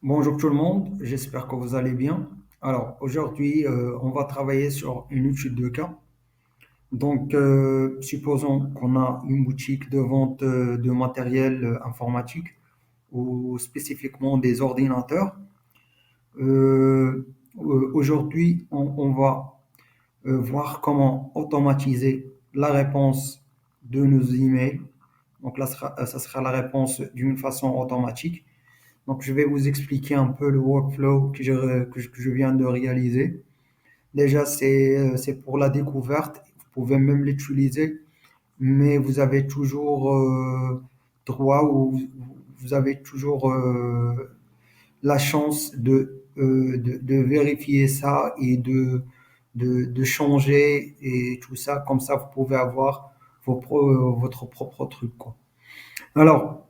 Bonjour tout le monde, j'espère que vous allez bien. Alors aujourd'hui, on va travailler sur une étude de cas. Donc, supposons qu'on a une boutique de vente de matériel informatique ou spécifiquement des ordinateurs. Aujourd'hui, on va voir comment automatiser la réponse de nos emails. Donc là, ça sera la réponse d'une façon automatique. Donc, je vais vous expliquer un peu le workflow que je viens de réaliser. Déjà, c'est pour la découverte. Vous pouvez même l'utiliser, mais vous avez toujours droit ou vous avez toujours la chance de vérifier ça et de changer et tout ça. Comme ça, vous pouvez avoir votre propre truc, quoi. Alors,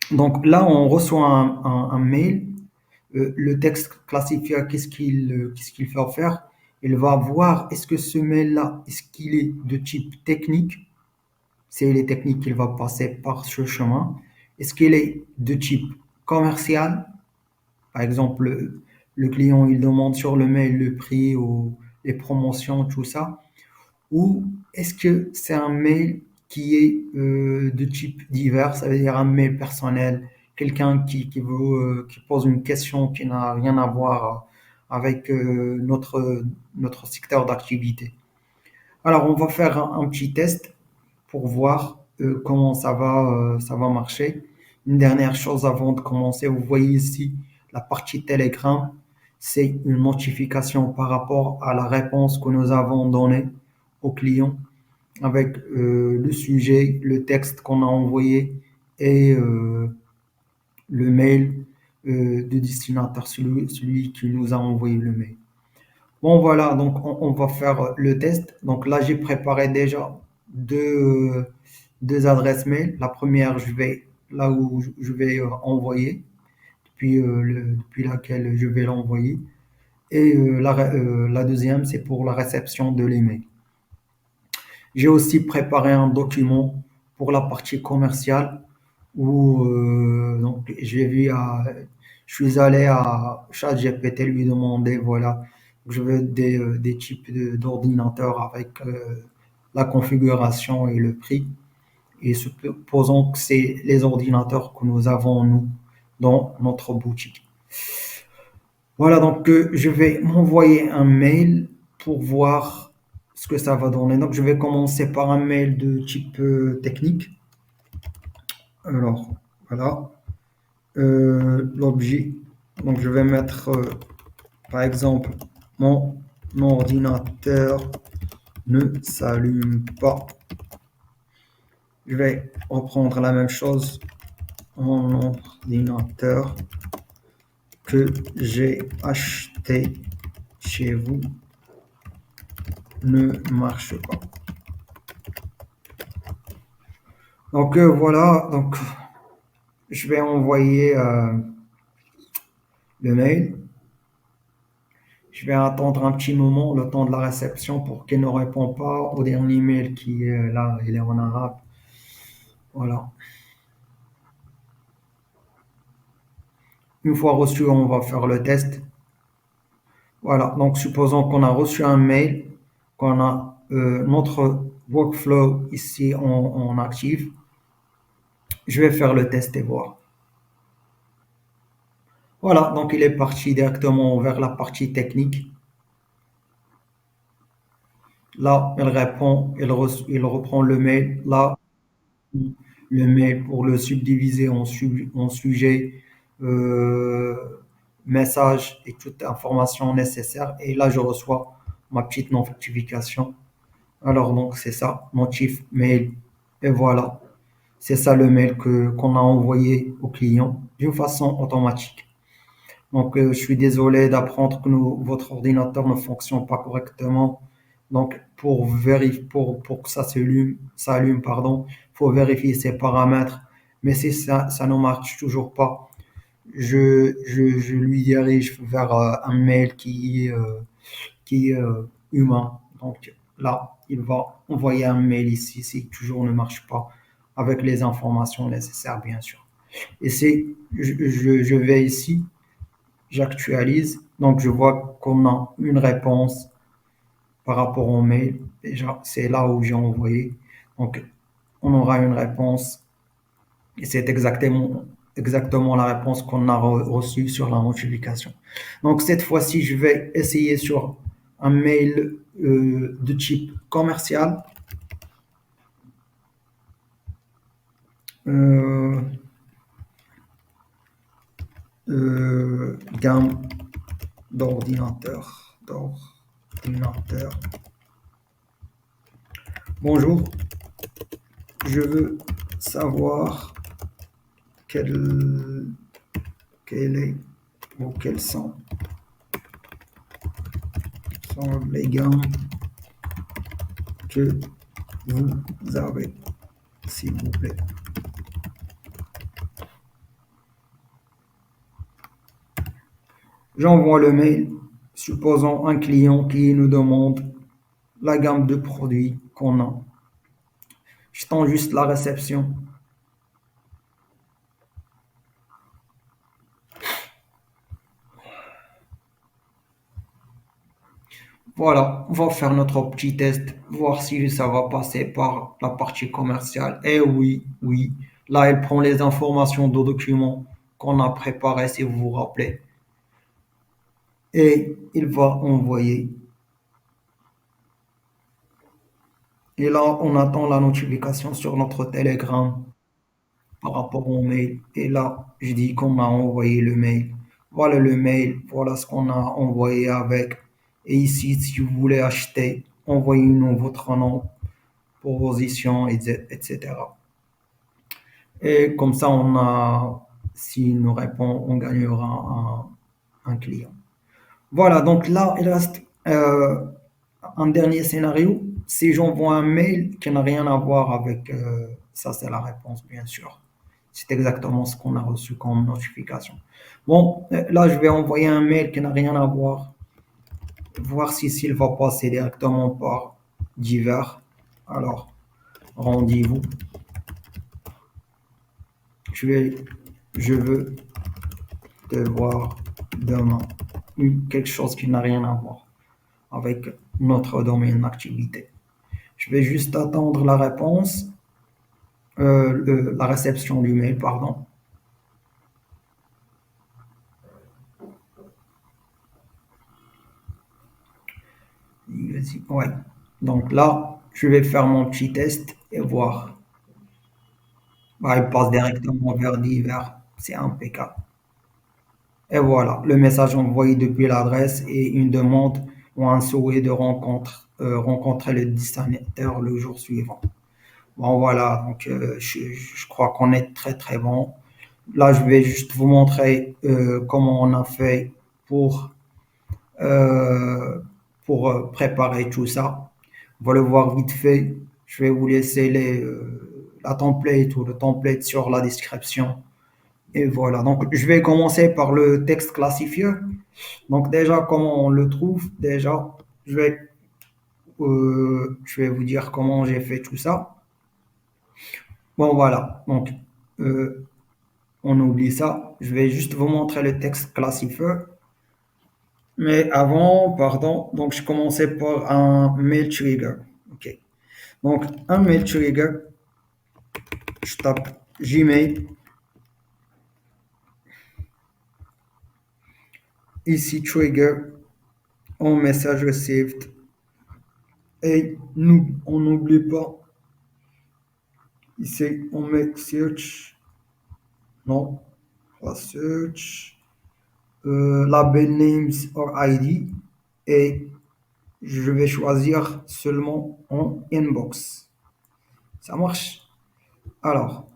donc là, on reçoit un mail. Le texte classifier qu'est-ce qu'il va faire. Il va voir est-ce que ce mail-là, est-ce qu'il est de type technique, c'est les techniques qu'il va passer par ce chemin. Est-ce qu'il est de type commercial, par exemple, le client il demande sur le mail le prix ou les promotions, tout ça, ou est-ce que c'est un mail qui est de type divers, ça veut dire un mail personnel, quelqu'un qui pose une question qui n'a rien à voir avec notre secteur d'activité. Alors, on va faire un petit test pour voir comment ça va marcher. Une dernière chose avant de commencer, vous voyez ici la partie Telegram, c'est une notification par rapport à la réponse que nous avons donnée au client avec le sujet, le texte qu'on a envoyé et le mail de destinataire, celui qui nous a envoyé le mail. Bon, voilà, donc on va faire le test. Donc là, j'ai préparé déjà deux adresses mail. La première, je vais là où je vais envoyer, depuis laquelle je vais l'envoyer. Et la deuxième, c'est pour la réception de l'email. J'ai aussi préparé un document pour la partie commerciale où donc je suis allé à ChatGPT lui demander voilà, je veux des types d'ordinateurs avec la configuration et le prix. Et supposons que c'est les ordinateurs que nous avons nous dans notre boutique. Voilà, donc je vais m'envoyer un mail pour voir ce que ça va donner. Donc je vais commencer par un mail de type technique. Alors, voilà. L'objet. Donc je vais mettre, par exemple, mon ordinateur ne s'allume pas. Je vais reprendre la même chose. Mon ordinateur que j'ai acheté chez vous ne marche pas. Donc voilà, donc je vais envoyer le mail. Je vais attendre un petit moment, le temps de la réception, pour qu'il ne répond pas au dernier mail qui est là, il est en arabe. Voilà. Une fois reçu, on va faire le test. Voilà. Donc supposons qu'on a reçu un mail, qu'on a notre workflow ici en actif. Je vais faire le test et voir. Voilà, donc il est parti directement vers la partie technique. Là, il répond, il reprend le mail. Là, le mail pour le subdiviser en sujet, euh, message et toute information nécessaire. Et là, je reçois ma petite notification. Alors, donc, c'est ça, notif mail. Et voilà, c'est ça le mail qu'on a envoyé au client d'une façon automatique. Donc, je suis désolé d'apprendre que votre ordinateur ne fonctionne pas correctement. Donc, pour que ça allume, pardon, il faut vérifier ses paramètres. Mais si ça ne marche toujours pas, je lui dirige vers un mail qui est humain. Donc, là, il va envoyer un mail ici si toujours ne marche pas avec les informations nécessaires, bien sûr. Et je vais ici. J'actualise. Donc, je vois qu'on a une réponse par rapport au mail. Déjà, c'est là où j'ai envoyé. Donc, on aura une réponse et c'est exactement la réponse qu'on a reçue sur la notification. Donc, cette fois-ci, je vais essayer sur un mail de type commercial. Euh, gamme d'ordinateur. Bonjour, je veux savoir quelle, quelle est ou quelles sont les gammes que vous avez, s'il vous plaît. J'envoie le mail, supposons un client qui nous demande la gamme de produits qu'on a. Je tends juste la réception. Voilà, on va faire notre petit test, voir si ça va passer par la partie commerciale. Et oui, oui, là, elle prend les informations de documents qu'on a préparés, si vous vous rappelez. Et il va envoyer. Et là, on attend la notification sur notre Telegram par rapport au mail. Et là, je dis qu'on a envoyé le mail. Voilà le mail, voilà ce qu'on a envoyé avec. Et ici, si vous voulez acheter, envoyez-nous votre nom, proposition, etc. Et comme ça, s'il nous répond, on gagnera un client. Voilà, donc là, il reste un dernier scénario. Si j'envoie un mail qui n'a rien à voir avec ça, c'est la réponse, bien sûr. C'est exactement ce qu'on a reçu comme notification. Bon, là, je vais envoyer un mail qui n'a rien à voir si s'il va passer directement par divers. Alors, rendez-vous. Je vais, je veux te voir demain. Quelque chose qui n'a rien à voir avec notre domaine d'activité. Je vais juste attendre la réponse, la réception du mail, pardon. Ouais. Donc là, je vais faire mon petit test et voir. Bah, il passe directement vers divers. C'est impeccable. Et voilà, le message envoyé depuis l'adresse et une demande ou un souhait de rencontrer le destinataire le jour suivant. Bon, voilà, donc je crois qu'on est très très bon. Là, je vais juste vous montrer comment on a fait pour, euh, pour préparer tout ça. On va le voir vite fait. Je vais vous laisser la template ou le template sur la description. Et voilà, donc je vais commencer par le texte classifié. Donc déjà, comment on le trouve? Déjà, je vais vous dire comment j'ai fait tout ça. Bon, voilà, donc euh, on oublie ça. Je vais juste vous montrer le texte classifié. Mais avant, pardon, donc je commençais par un mail trigger. OK. Donc, un mail trigger, je tape Gmail, ici trigger, en message received. Et nous, on n'oublie pas, ici, on met search, non, pas search, label names or ID. Et je vais choisir seulement en inbox. Ça marche? Alors,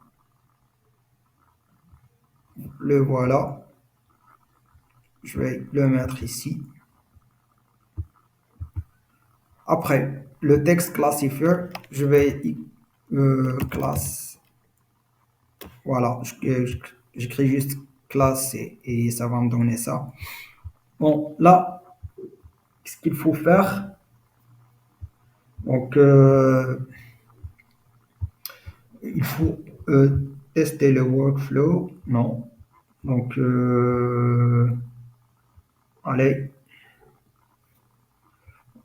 le voilà. Je vais le mettre ici. Après, le texte classifié, je vais classe. Voilà, j'écris juste classe et ça va me donner ça. Bon, là, ce qu'il faut faire, donc il faut tester le workflow. Non. Donc, Allez,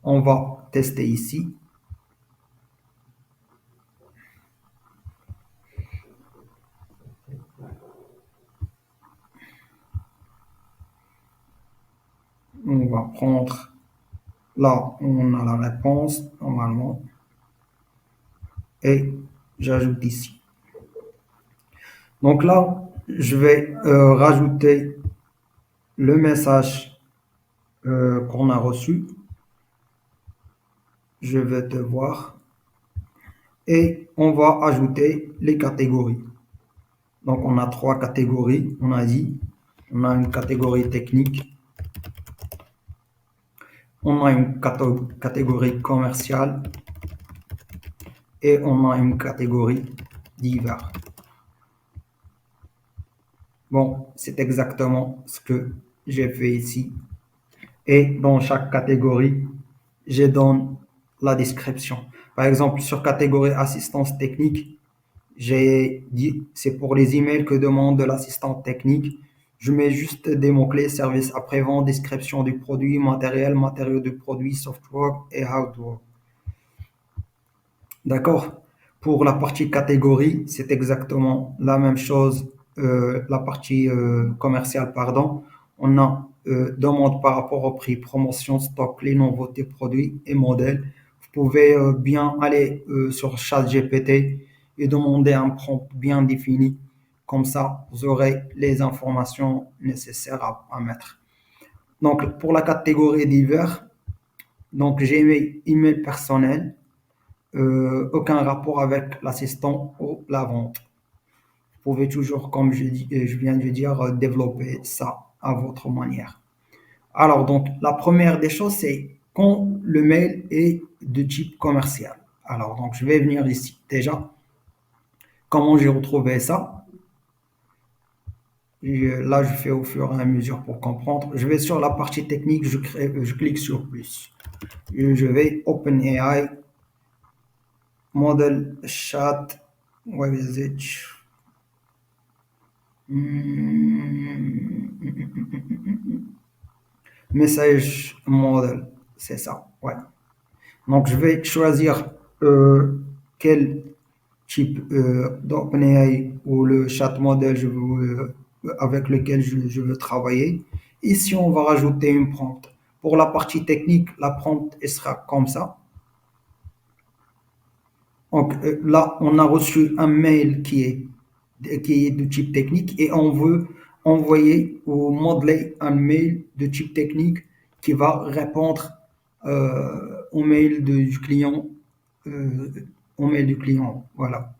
on va tester ici. On va prendre, là, on a la réponse normalement et j'ajoute ici. Donc là, je vais rajouter le message qu'on a reçu. Je vais te voir et on va ajouter les catégories. Donc on a trois catégories, on a dit. On a une catégorie technique, on a une catégorie commerciale et on a une catégorie divers. Bon, c'est exactement ce que j'ai fait ici. Et dans chaque catégorie, je donne la description. Par exemple, sur catégorie assistance technique, j'ai dit c'est pour les emails que demande l'assistant technique. Je mets juste des mots-clés, service après-vente, description du produit, matériel, matériaux du produit, software et hardware. D'accord? Pour la partie catégorie, c'est exactement la même chose. La partie commerciale, pardon. On a demande par rapport au prix, promotion, stock, les nouveautés, produits et modèles. Vous pouvez bien aller sur ChatGPT et demander un prompt bien défini. Comme ça, vous aurez les informations nécessaires à mettre. Donc, pour la catégorie divers, donc j'ai mes emails personnels, aucun rapport avec l'assistant ou la vente. Vous pouvez toujours, comme je viens de dire, développer ça à votre manière. Alors, donc, la première des choses, c'est quand le mail est de type commercial. Alors, donc, je vais venir ici. Déjà, comment j'ai retrouvé ça? Là, je fais au fur et à mesure pour comprendre. Je vais sur la partie technique, je clique sur plus. Et je vais OpenAI, modèle chat, web usage. Message model, c'est ça, ouais. Donc, je vais choisir quel type d'OpenAI ou le chat model avec lequel je veux travailler. Ici, on va rajouter une prompt. Pour la partie technique, la prompt elle sera comme ça. Donc là, on a reçu un mail qui est de type technique et on veut envoyer ou modeler un mail de type technique qui va répondre au mail du client, euh, au mail du client. Voilà.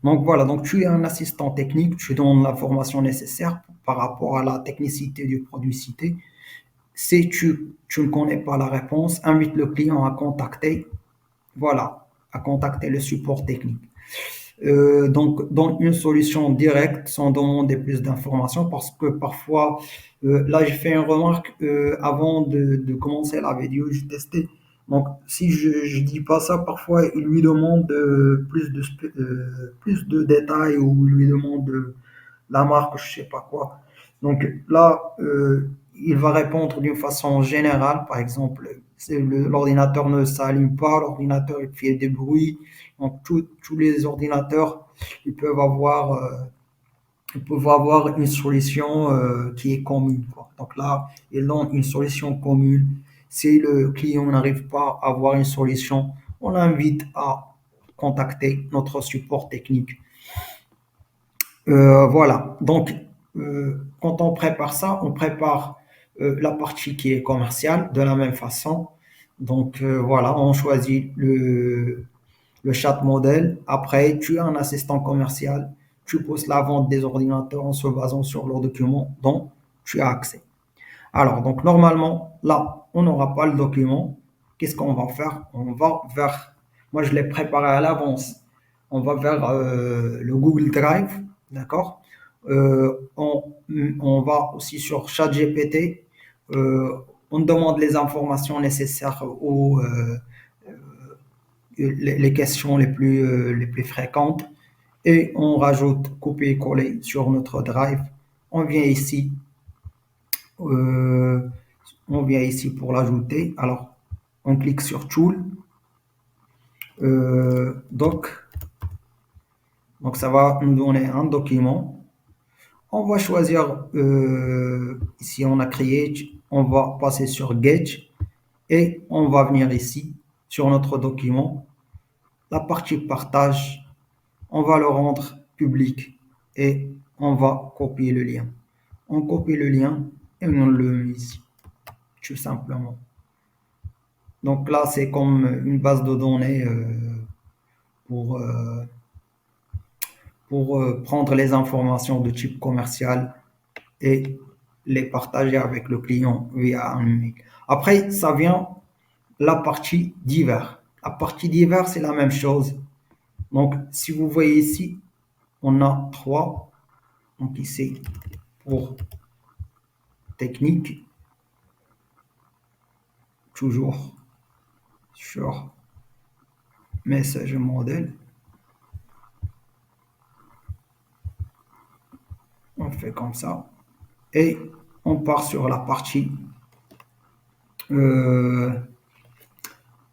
Donc voilà, donc tu es un assistant technique, tu donnes l'information nécessaire par rapport à la technicité du produit cité. Si tu ne connais pas la réponse, invite le client à contacter, voilà, à contacter le support technique. Donc, dans une solution directe sans demander plus d'informations parce que parfois, là, j'ai fait une remarque avant de commencer la vidéo, j'ai testé. Donc, si je dis pas ça, parfois, il lui demande plus de détails ou il lui demande la marque, je sais pas quoi. Donc là, il va répondre d'une façon générale. Par exemple, l'ordinateur ne s'allume pas, l'ordinateur il fait des bruits. Donc tous les ordinateurs, ils peuvent avoir, euh, ils peuvent avoir une solution qui est commune, quoi. Donc là, ils ont une solution commune. Si le client n'arrive pas à avoir une solution, on l'invite à contacter notre support technique. Voilà. Donc, quand on prépare ça, on prépare la partie qui est commerciale de la même façon. Donc, voilà, on choisit le chat modèle. Après, tu as un assistant commercial. Tu pousses la vente des ordinateurs en se basant sur leurs documents dont tu as accès. Alors, donc, normalement, là, on n'aura pas le document. Qu'est-ce qu'on va faire? On va vers, moi, je l'ai préparé à l'avance. On va vers le Google Drive, d'accord? On va aussi sur ChatGPT. Euh, on demande les informations nécessaires aux les questions les plus fréquentes et on rajoute copier-coller sur notre Drive. On vient ici, euh, On vient ici pour l'ajouter. Alors, on clique sur Tool, Doc. Donc, ça va nous donner un document. On va choisir, ici on a Create, on va passer sur Get et on va venir ici sur notre document. La partie partage, on va le rendre public et on va copier le lien. On copie le lien et on le met ici, tout simplement. Donc là, c'est comme une base de données pour, euh, pour prendre les informations de type commercial et les partager avec le client via un email. Après, ça vient la partie divers. La partie divers, c'est la même chose. Donc, si vous voyez ici, on a trois. Donc ici, pour technique, toujours sur message modèle. On fait comme ça. Et on part sur euh,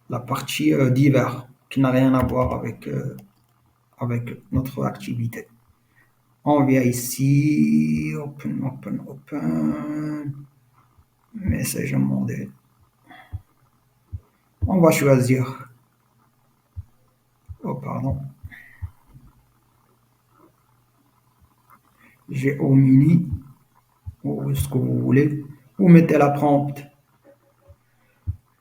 la partie divers, qui n'a rien à voir avec notre activité. On vient ici, open, message modèle. On va choisir, oh pardon, Mini, ou ce que vous voulez. Vous mettez la prompt.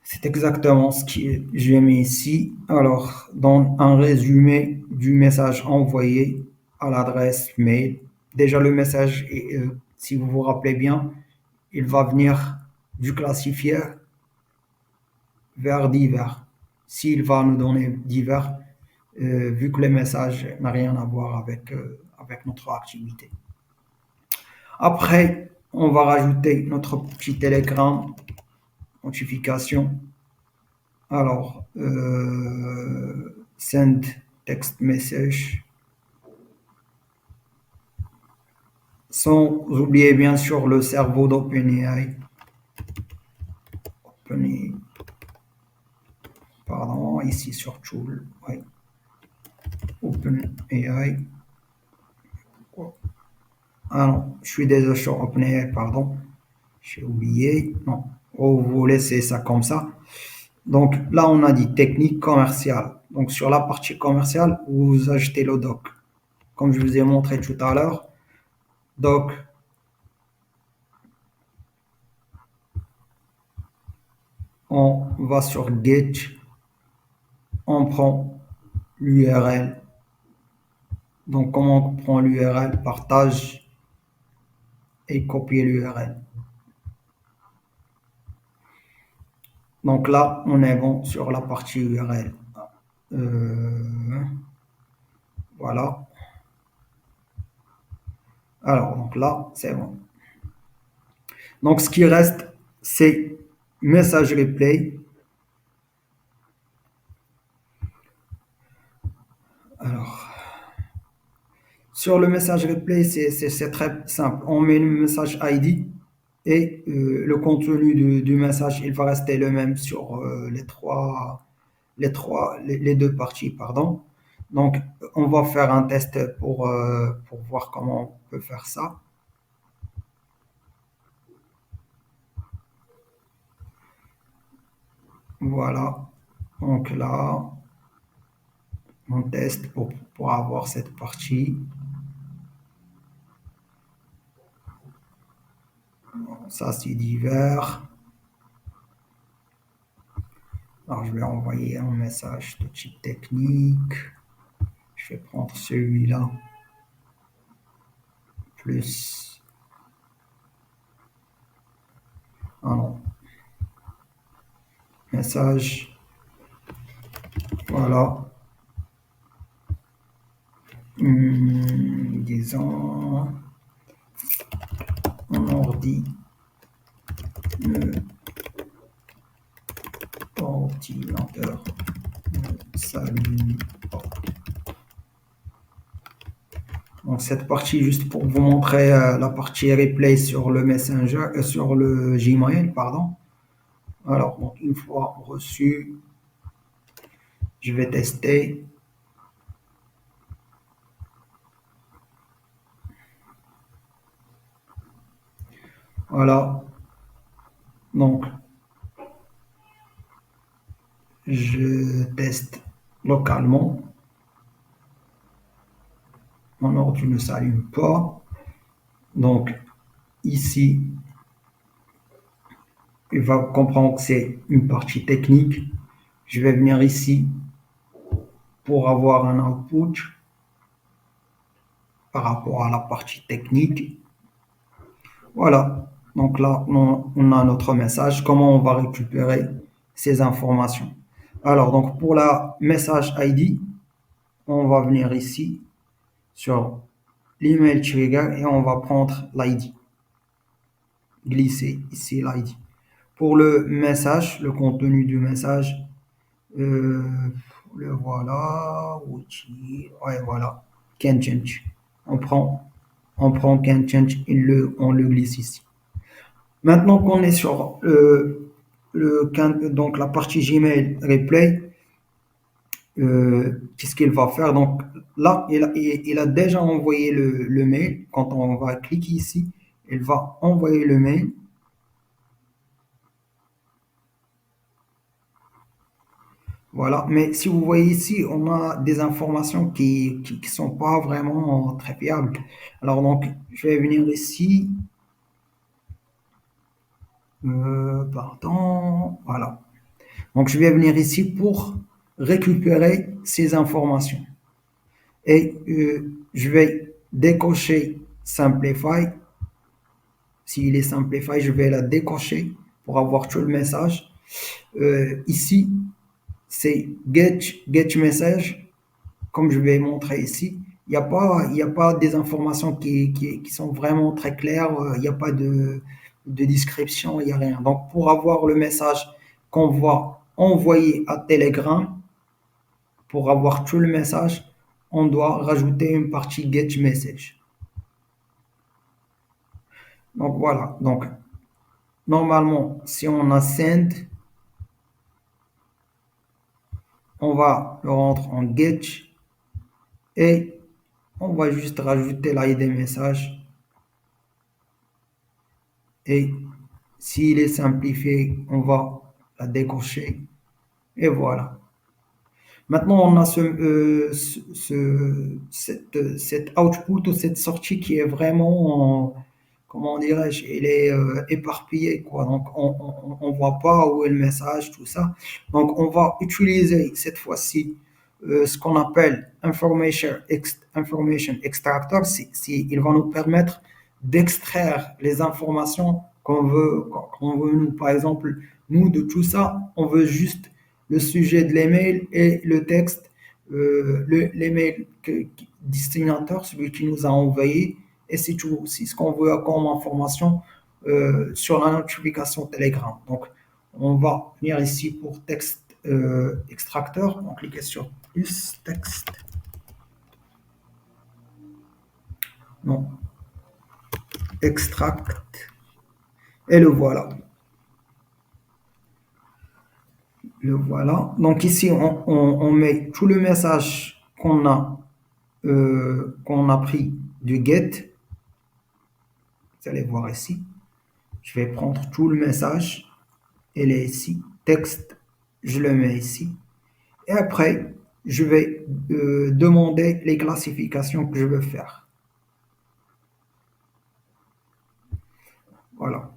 C'est exactement ce que j'ai mis ici. Alors, dans un résumé du message envoyé à l'adresse mail, déjà le message, si vous vous rappelez bien, il va venir du classifié vers divers. S'il va nous donner divers, vu que le message n'a rien à voir avec notre activité. Après, on va rajouter notre petit télégramme notification. Alors, send text message. Sans oublier bien sûr le cerveau d'OpenAI. Pardon, ici sur Tool. Oui. OpenAI. Ah non, je suis déjà sur OpenAI, pardon. J'ai oublié. Non, oh, vous laissez ça comme ça. Donc là, on a dit technique commerciale. Donc sur la partie commerciale, vous ajoutez le doc. Comme je vous ai montré tout à l'heure, doc, on va sur Get, on prend l'URL. Donc comment on prend l'URL? Partage et copier l'URL. Donc là, on est bon sur la partie URL. Voilà. Alors, donc là, c'est bon. Donc, ce qui reste, c'est message replay. Alors, sur le message replay, c'est très simple. On met le message ID et le contenu du message, il va rester le même sur les deux parties, pardon. Donc, on va faire un test pour voir comment on peut faire ça. Voilà. Donc là, on teste pour avoir cette partie. Ça, c'est divers. Alors, je vais envoyer un message de type technique. Je vais prendre celui-là. Plus. Ah non. Message. Voilà. Disons. On ordi. Ordinateur. Salut. Donc cette partie, juste pour vous montrer la partie replay sur le Messenger, sur le Gmail, pardon. Alors, donc, une fois reçu, je vais tester. Voilà. Donc, je teste localement. Mon ordi ne s'allume pas. Donc, ici, il va comprendre que c'est une partie technique. Je vais venir ici pour avoir un output par rapport à la partie technique. Voilà. Donc là, on a notre message. Comment on va récupérer ces informations? Alors, donc pour la message ID, on va venir ici sur l'email trigger et on va prendre l'ID. Glisser ici l'ID. Pour le message, le contenu du message, euh, le voilà. Ouais, voilà. Can change. On prend, on prend can change et on le glisse ici. Maintenant qu'on est sur donc la partie Gmail replay, qu'est-ce qu'il va faire? Donc là, il a déjà envoyé le mail. Quand on va cliquer ici, il va envoyer le mail. Voilà. Mais si vous voyez ici, on a des informations qui sont pas vraiment très fiables. Alors donc, je vais venir ici. Pardon. Voilà. Donc, je vais venir ici pour récupérer ces informations. Et je vais décocher Simplify. S'il est Simplify, je vais la décocher pour avoir tout le message. Ici, c'est get message, comme je vais montrer ici. Il y a pas des informations qui sont vraiment très claires. Il n'y a pas de description, il n'y a rien. Donc, pour avoir le message qu'on va envoyer à Telegram, pour avoir tout le message, on doit rajouter une partie get message. Donc voilà. Donc normalement, si on a send, on va le rentrer en get et on va juste rajouter l'ID message. Et s'il est simplifié, on va la décocher. Et voilà. Maintenant, on a cette output ou cette sortie qui est vraiment, comment dirais-je, elle est éparpillée, quoi. Donc, on voit pas où est le message, tout ça. Donc, on va utiliser cette fois-ci ce qu'on appelle information extractor. Il va nous permettre d'extraire les informations qu'on veut nous. Par exemple, nous, de tout ça, on veut juste le sujet de l'email et le texte, l'email destinateur, celui qui nous a envoyé, et c'est tout. C'est ce qu'on veut comme information sur la notification Telegram. Donc, on va venir ici pour texte extracteur. On clique sur plus texte. Non, extract. Et le voilà. Le voilà. Donc ici, on met tout le message qu'on a pris du get. Vous allez voir ici. Je vais prendre tout le message. Il est ici. Texte, je le mets ici. Et après, je vais demander les classifications que je veux faire. Voilà.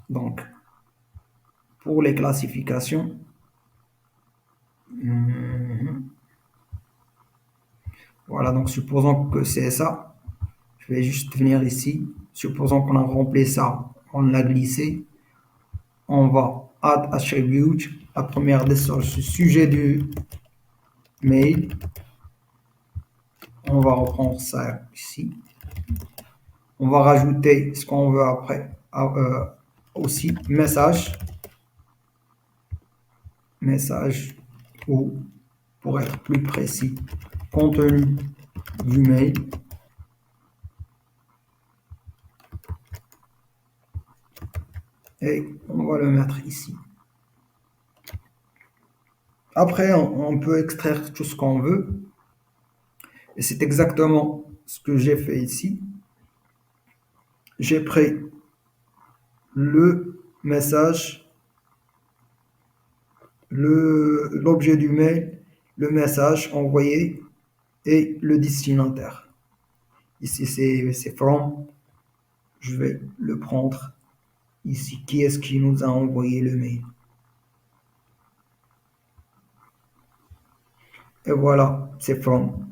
Donc, pour les classifications, voilà. Donc, supposons que c'est ça. Je vais juste venir ici. Supposons qu'on a rempli ça. On l'a glissé. On va add attribute. La première des sources, sujet du mail. On va reprendre ça ici. On va rajouter ce qu'on veut après. Aussi, message ou, pour être plus précis, contenu du mail. Et on va le mettre ici. Après, on peut extraire tout ce qu'on veut. Et c'est exactement ce que j'ai fait ici. J'ai pris le message, l'objet du mail, le message envoyé et le destinataire. Ici, c'est from. Je vais le prendre ici. Qui est-ce qui nous a envoyé le mail? Et voilà, c'est from.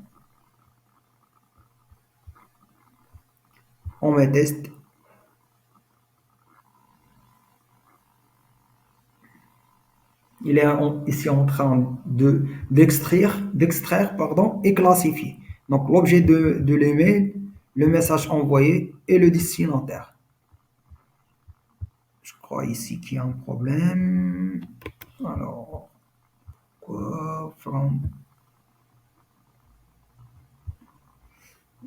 On met test. Il est ici en train d'extraire, pardon, et classifier. Donc, l'objet de l'email, le message envoyé et le destinataire. Je crois ici qu'il y a un problème. Alors, quoi, from,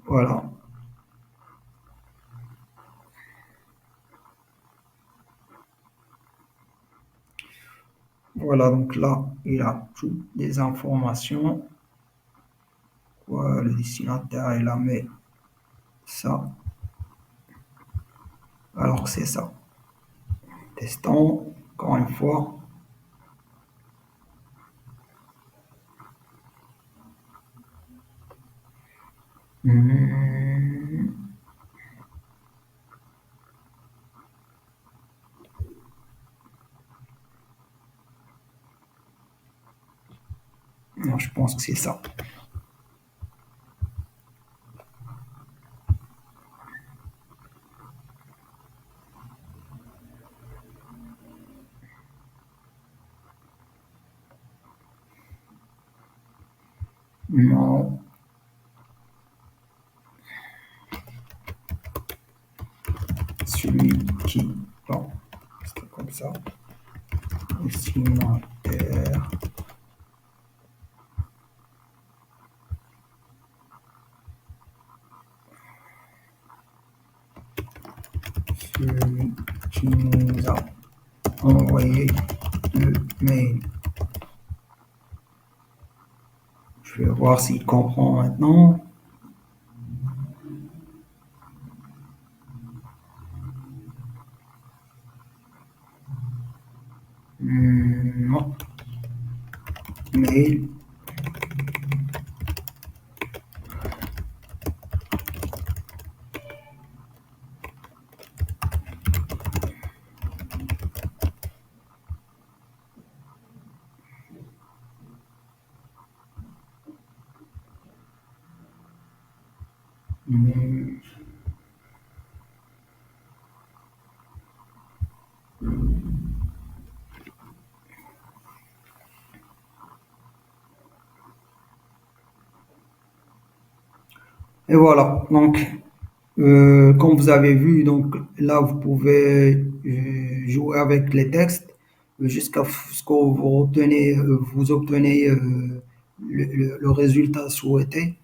voilà. Voilà, donc là, il a toutes les informations. Quoi, le destinataire, il a mis ça, alors que c'est ça. Testons, encore une fois. Hmm, non, je pense que c'est ça. Non, celui qui, bon, c'est comme ça. Destinataire, celui qui nous a envoyé le mail. Je vais voir s'il comprend maintenant. Non, mail. Hmm. Et voilà, donc comme vous avez vu, donc là vous pouvez jouer avec les textes jusqu'à ce que vous obtenez le résultat souhaité.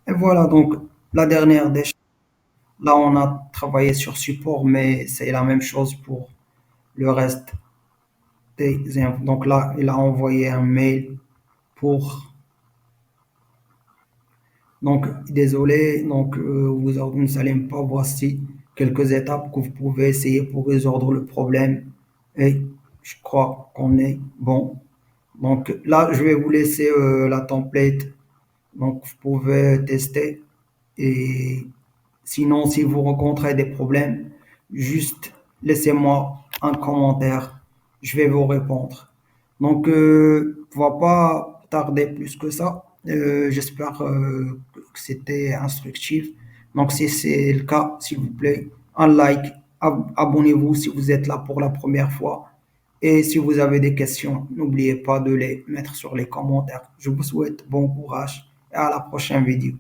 Et voilà, donc la dernière des choses, là on a travaillé sur support, mais c'est la même chose pour le reste des infos. Donc là, il a envoyé un mail pour. Donc, désolé, donc vous n'allez pas. Voici quelques étapes que vous pouvez essayer pour résoudre le problème. Et je crois qu'on est bon. Donc là, je vais vous laisser la template. Donc, vous pouvez tester. Et sinon, si vous rencontrez des problèmes, juste laissez-moi un commentaire. Je vais vous répondre. Donc, on va pas tarder plus que ça. J'espère que c'était instructif. Donc, si c'est le cas, s'il vous plaît, un like, abonnez-vous si vous êtes là pour la première fois. Et si vous avez des questions, n'oubliez pas de les mettre sur les commentaires. Je vous souhaite bon courage et à la prochaine vidéo.